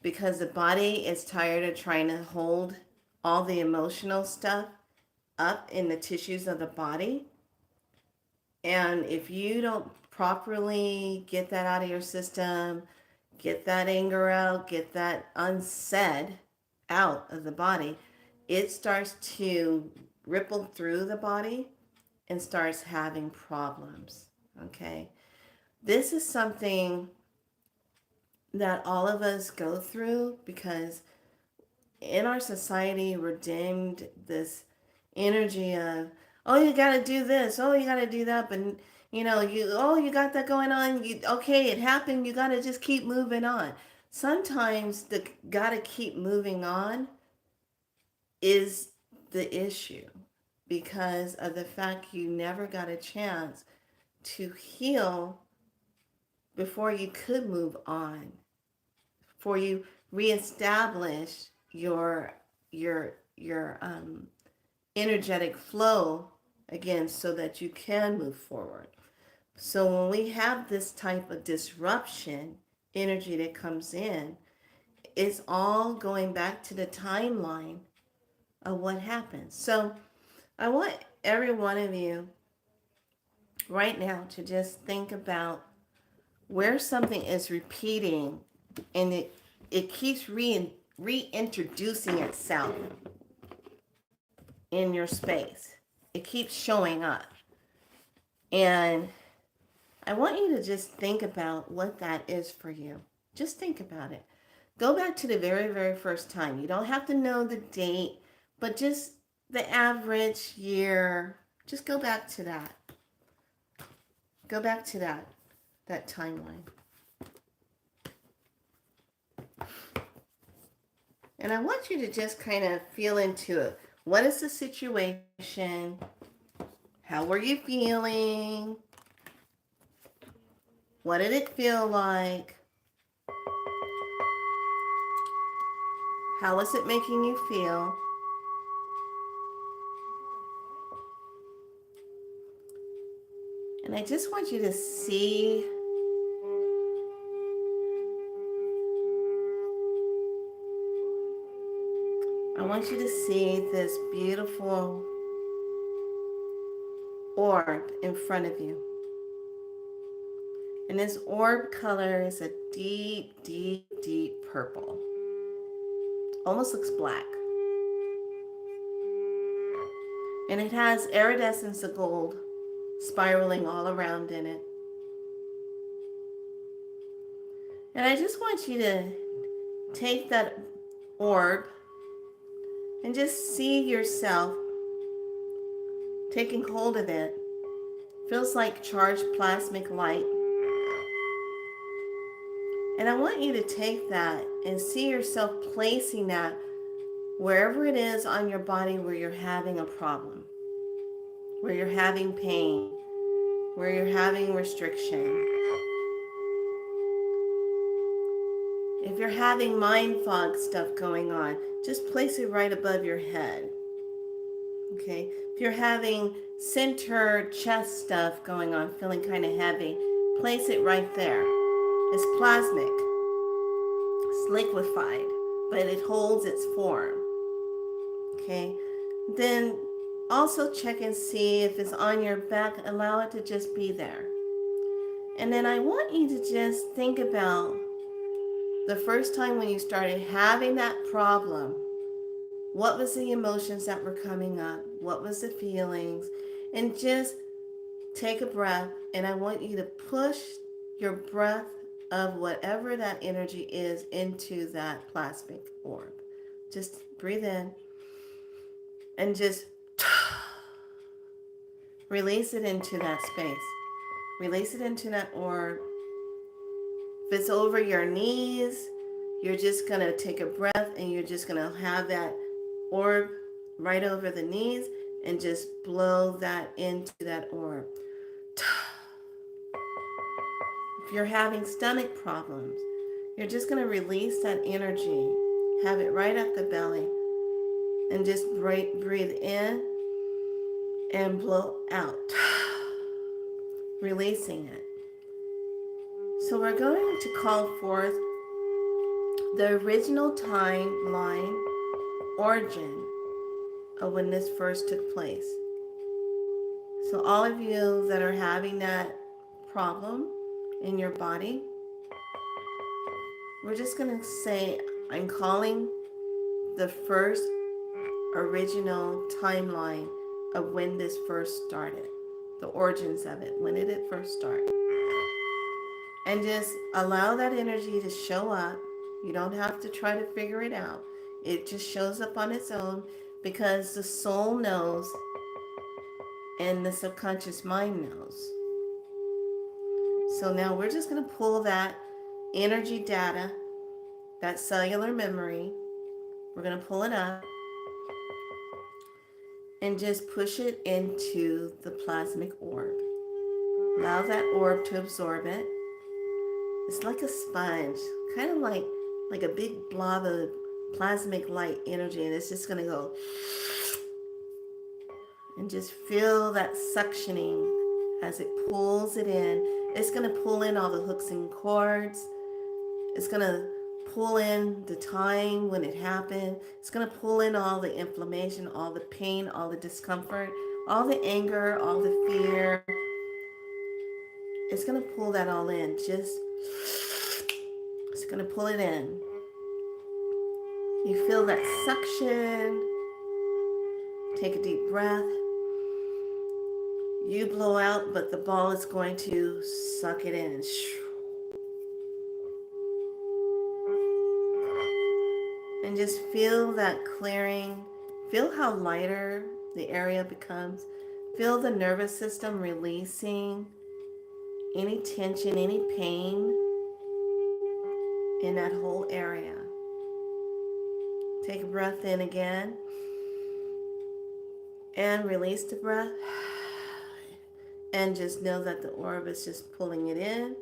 because the body is tired of trying to hold all the emotional stuff up in the tissues of the body, and if you don't properly get that out of your system, get that anger out, get that unsaid out of the body, it starts to ripple through the body and starts having problems. Okay? This is something that all of us go through because in our society, we're dimmed this energy of, oh, you got to do this, oh, you got to do that, but you got that going on, okay, it happened, you got to just keep moving on. Sometimes the got to keep moving on is the issue because of the fact you never got a chance to heal before you could move on, before you reestablish your energetic flow again so that you can move forward. So when we have this type of disruption energy that comes in, it's all going back to the timeline of what happened. So I want every one of you right now to just think about where something is repeating and it keeps reintroducing itself in your space. It keeps showing up. And I want you to just think about what that is for you. Just think about it. Go back to the very, very first time. You don't have to know the date, but just the average year. Just go back to that. Go back to that timeline. And I want you to just kind of feel into it. What is the situation? How were you feeling? What did it feel like? How was it making you feel? And I just want you to see this beautiful orb in front of you. And this orb color is a deep, deep, deep purple. Almost looks black. And it has iridescence of gold spiraling all around in it. And I just want you to take that orb and just see yourself taking hold of it. Feels like charged plasmic light. And I want you to take that and see yourself placing that wherever it is on your body where you're having a problem, where you're having pain, where you're having restriction. If you're having mind fog stuff going on, just place it right above your head. Okay? If you're having center chest stuff going on, feeling kind of heavy, place it right there. It's plasmic. It's liquefied, but it holds its form. Okay? Then Also check and see if it's on your back. Allow it to just be there. And then I want you to just think about the first time when you started having that problem. What was the emotions that were coming up? What was the feelings? And just take a breath, and I want you to push your breath of whatever that energy is into that plasmic orb. Just breathe in and just release it into that space. Release it into that orb. If it's over your knees, you're just going to take a breath and you're just going to have that orb right over the knees and just blow that into that orb. If you're having stomach problems, you're just going to release that energy. Have it right at the belly and just breathe in and blow out, releasing it. So we're going to call forth the original timeline origin of when this first took place. So all of you that are having that problem in your body, we're just going to say, I'm calling the first original timeline of when this first started, the origins of it. When did it first start? And just allow that energy to show up. You don't have to try to figure it out. It just shows up on its own because the soul knows and the subconscious mind knows. So now we're just going to pull that energy data, that cellular memory. We're going to pull it up and just push it into the plasmic orb. Allow that orb to absorb it. It's like a sponge, kind of like a big blob of plasmic light energy, and it's just going to go and just feel that suctioning as it pulls it in. It's going to pull in all the hooks and cords. It's going to pull in the time when it happened. It's going to pull in all the inflammation, all the pain, all the discomfort, all the anger, all the fear. It's going to pull that all in. It's going to pull it in. You feel that suction. Take a deep breath. You blow out, but the ball is going to suck it in. And just feel that clearing. Feel how lighter the area becomes. Feel the nervous system releasing any tension, any pain in that whole area. Take a breath in again. And release the breath. And just know that the orb is just pulling it in.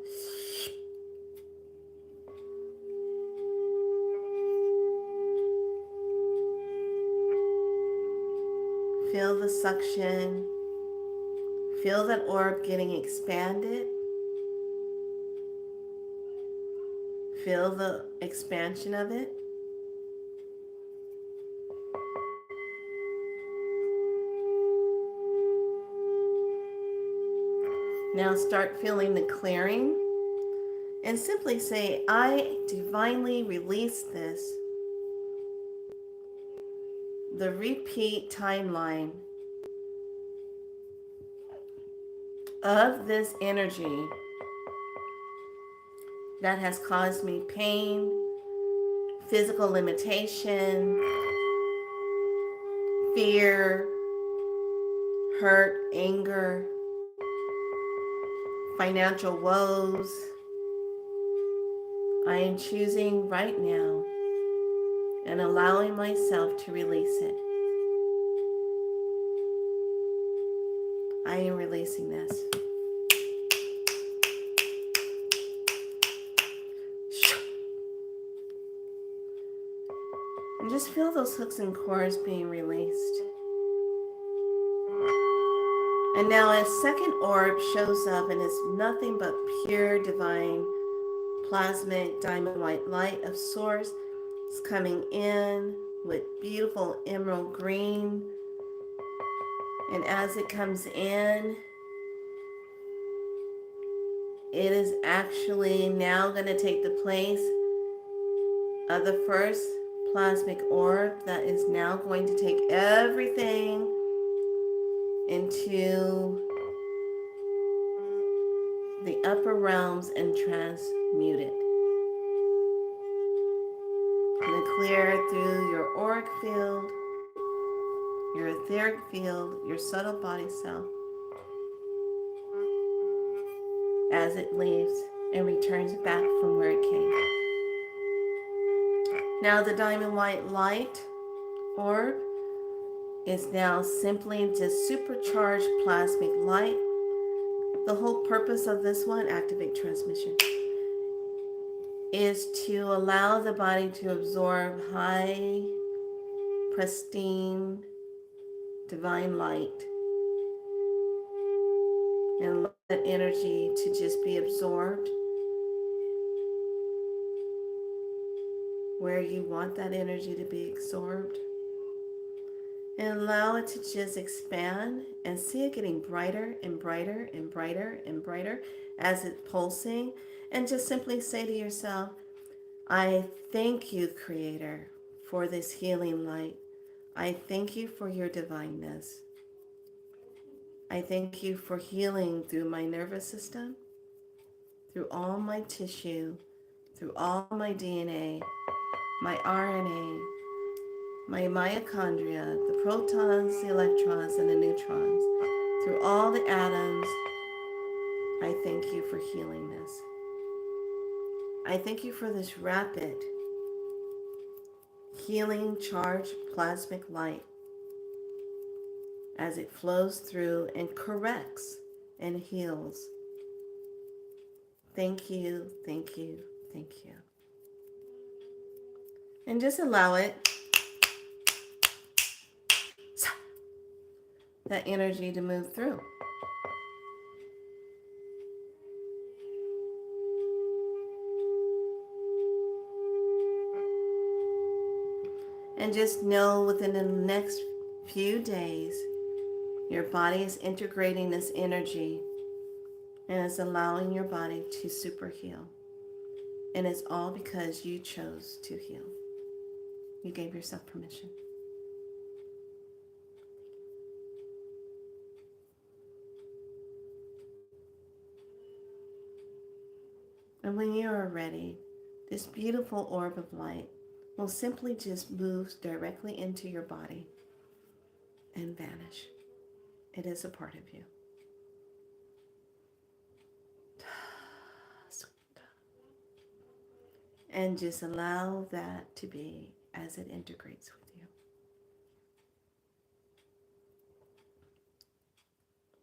Feel the suction. Feel that orb getting expanded. Feel the expansion of it. Now start feeling the clearing and simply say, I divinely release this. The repeat timeline of this energy that has caused me pain, physical limitation, fear, hurt, anger, financial woes. I am choosing right now and allowing myself to release it. I am releasing this. And just feel those hooks and cords being released. And now a second orb shows up and is nothing but pure divine plasmic diamond white light of source. It's coming in with beautiful emerald green And as it comes in, it is actually now going to take the place of the first plasmic orb that is now going to take everything into the upper realms and transmute it. Going to clear through your auric field, your etheric field, your subtle body self as it leaves and returns back from where it came. Now the diamond white light orb is now simply just supercharged plasmic light. The whole purpose of this one, activate transmission, is to allow the body to absorb high, pristine, divine light and allow that energy to just be absorbed where you want that energy to be absorbed, and allow it to just expand and see it getting brighter and brighter and brighter and brighter as it's pulsing. And just simply say to yourself, I thank you, Creator, for this healing light. I thank you for your divineness. I thank you for healing through my nervous system, through all my tissue, through all my DNA, my RNA, my mitochondria, the protons, the electrons, and the neutrons, through all the atoms. I thank you for healing this. I thank you for this rapid healing charged plasmic light as it flows through and corrects and heals. Thank you, thank you, thank you. And just allow it, that energy to move through. And just know within the next few days, your body is integrating this energy and is allowing your body to super heal. And it's all because you chose to heal. You gave yourself permission. And when you are ready, this beautiful orb of light will simply just move directly into your body and vanish. It is a part of you. And just allow that to be as it integrates with you.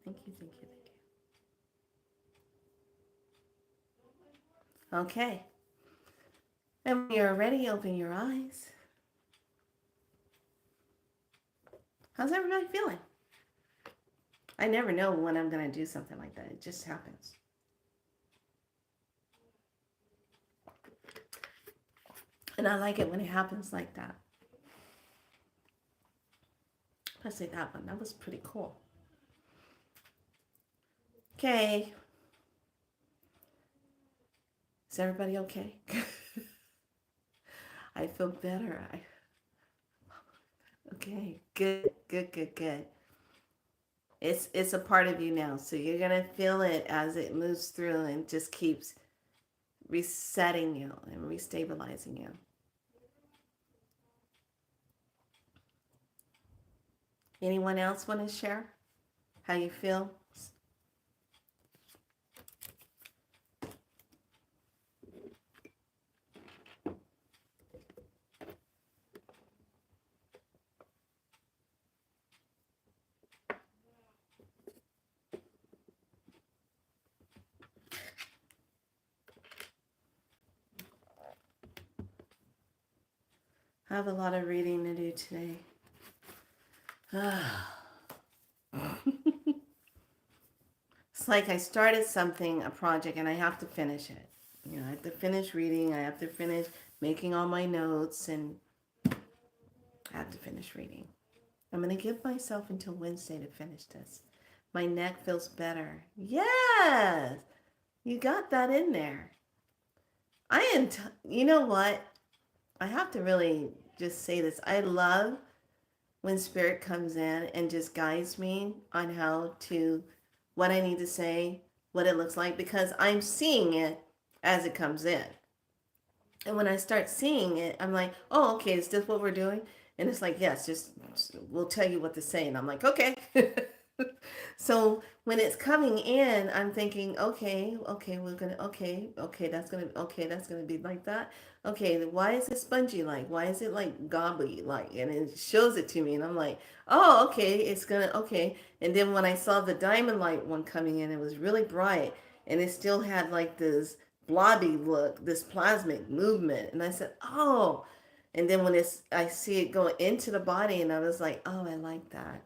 Thank you, thank you, thank you. Okay. And when you're ready, open your eyes. How's everybody feeling? I never know when I'm going to do something like that. It just happens. And I like it when it happens like that. Especially that one. That was pretty cool. Okay. Is everybody okay? I feel better. Okay. Good, good, good, good. It's a part of you now. So you're going to feel it as it moves through and just keeps resetting you and restabilizing you. Anyone else want to share how you feel? I have a lot of reading to do today. It's like I started something, a project, and I have to finish it. You know, I have to finish reading. I have to finish making all my notes, and I have to finish reading. I'm going to give myself until Wednesday to finish this. My neck feels better. Yes, you got that in there. You know what? I have to really just say this. I love when spirit comes in and just guides me on what I need to say, what it looks like, because I'm seeing it as it comes in. And when I start seeing it, I'm like, oh, okay, is this what we're doing? And it's like, yes, just we'll tell you what to say. And I'm like, okay. So when it's coming in, I'm thinking, okay, that's gonna be like that. Okay, why is it spongy like? Why is it like gobbly like? And it shows it to me, and I'm like, oh, okay, okay. And then when I saw the diamond light one coming in, it was really bright, and it still had like this blobby look, this plasmic movement, and I said, oh. And then I see it go into the body, and I was like, oh, I like that.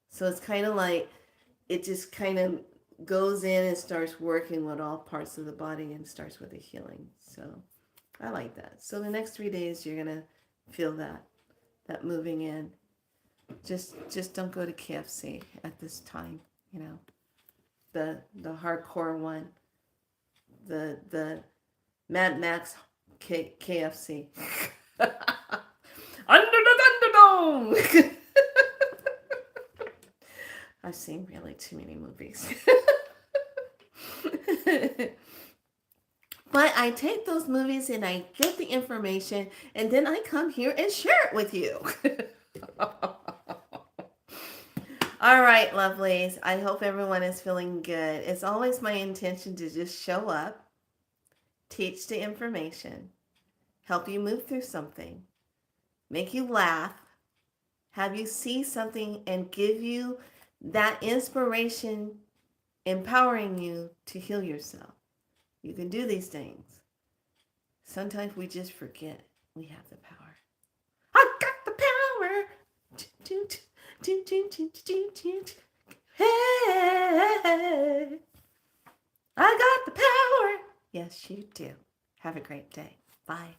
So it's kind of like it just kind of goes in and starts working with all parts of the body and starts with the healing. So I like that. So the next 3 days you're gonna feel that moving in. Just don't go to KFC at this time. You know, the hardcore one, the Mad Max KFC. Under the Thunderdome. I've seen really too many movies. But I take those movies and I get the information and then I come here and share it with you. All right, lovelies. I hope everyone is feeling good. It's always my intention to just show up, teach the information, help you move through something, make you laugh, have you see something and give you that inspiration, empowering you to heal yourself. You can do these things. Sometimes we just forget we have the power. I got the power. Hey, I got the power. Yes, you do. Have a great day. Bye.